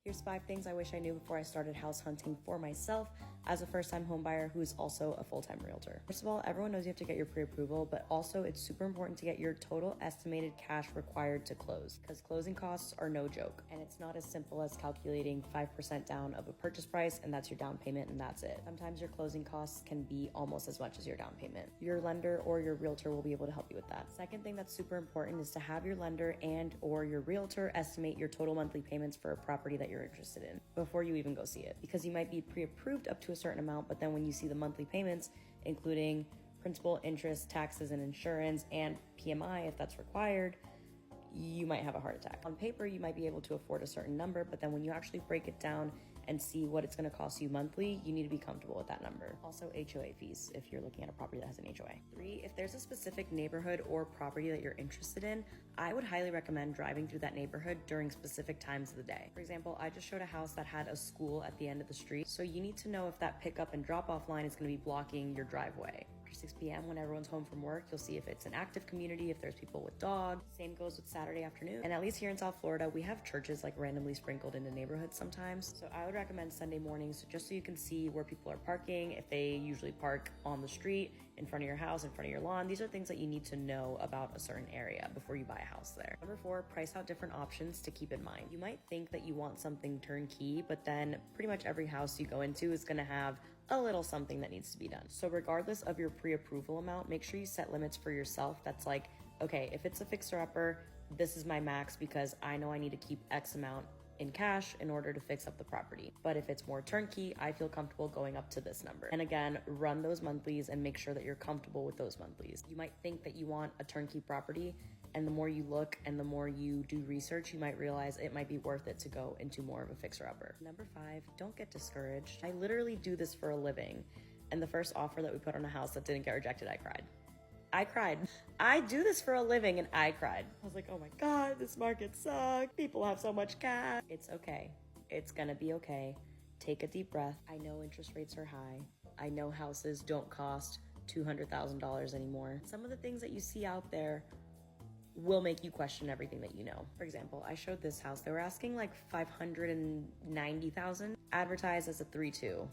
Here's 5 things I wish I knew before I started house hunting for myself as a first-time homebuyer who is also a full-time realtor. First of all, everyone knows you have to get your pre-approval, but also it's super important to get your total estimated cash required to close, because closing costs are no joke. And it's not as simple as calculating 5% down of a purchase price and that's your down payment and that's it. Sometimes your closing costs can be almost as much as your down payment. Your lender or your realtor will be able to help you with that. Second thing that's super important is to have your lender and or your realtor estimate your total monthly payments for a property that you're interested in before you even go see it, because you might be pre-approved up to a certain amount, but then when you see the monthly payments, including principal, interest, taxes, and insurance, and PMI if that's required, you might have a heart attack. On paper, you might be able to afford a certain number, but then when you actually break it down and see what it's going to cost you monthly, you need to be comfortable with that number. Also, HOA fees if you're looking at a property that has an HOA. 3, if there's a specific neighborhood or property that you're interested in, I would highly recommend driving through that neighborhood during specific times of the day. For example, I just showed a house that had a school at the end of the street, so you need to know if that pickup and drop-off line is going to be blocking your driveway. 6 p.m. when everyone's home from work, you'll see if it's an active community, if there's people with dogs. Same goes with Saturday afternoon. And at least here in South Florida, we have churches like randomly sprinkled into neighborhoods sometimes. So I would recommend Sunday mornings just so you can see where people are parking, if they usually park on the street, in front of your house, in front of your lawn. These are things that you need to know about a certain area before you buy a house there. Number 4, price out different options to keep in mind. You might think that you want something turnkey, but then pretty much every house you go into is gonna have a little something that needs to be done. So regardless of your pre-approval amount, make sure you set limits for yourself. That's like, okay, if it's a fixer-upper, this is my max because I know I need to keep X amount in cash in order to fix up the property. But if it's more turnkey, I feel comfortable going up to this number. And again, run those monthlies and make sure that you're comfortable with those monthlies. You might think that you want a turnkey property, and the more you look and the more you do research, you might realize it might be worth it to go into more of a fixer-upper. Number 5, don't get discouraged. I literally do this for a living, and the first offer that we put on a house that didn't get rejected, I cried. I do this for a living and I cried. I was like, oh my God, this market sucks. People have so much cash. It's okay. It's gonna be okay. Take a deep breath. I know interest rates are high. I know houses don't cost $200,000 anymore. Some of the things that you see out there will make you question everything that you know. For example, I showed this house. They were asking like $590,000, advertised as a 3.2.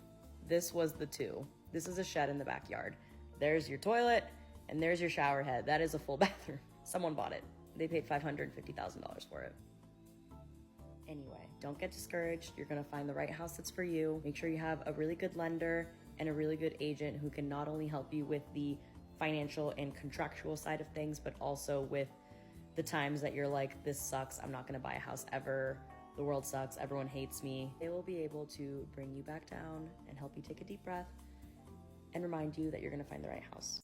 This was the 2. This is a shed in the backyard. There's your toilet and there's your shower head. That is a full bathroom. Someone bought it. They paid $550,000 for it. Anyway, don't get discouraged. You're gonna find the right house that's for you. Make sure you have a really good lender and a really good agent who can not only help you with the financial and contractual side of things, but also with the times that you're like, this sucks, I'm not gonna buy a house ever, the world sucks, everyone hates me. They will be able to bring you back down and help you take a deep breath and remind you that you're gonna find the right house.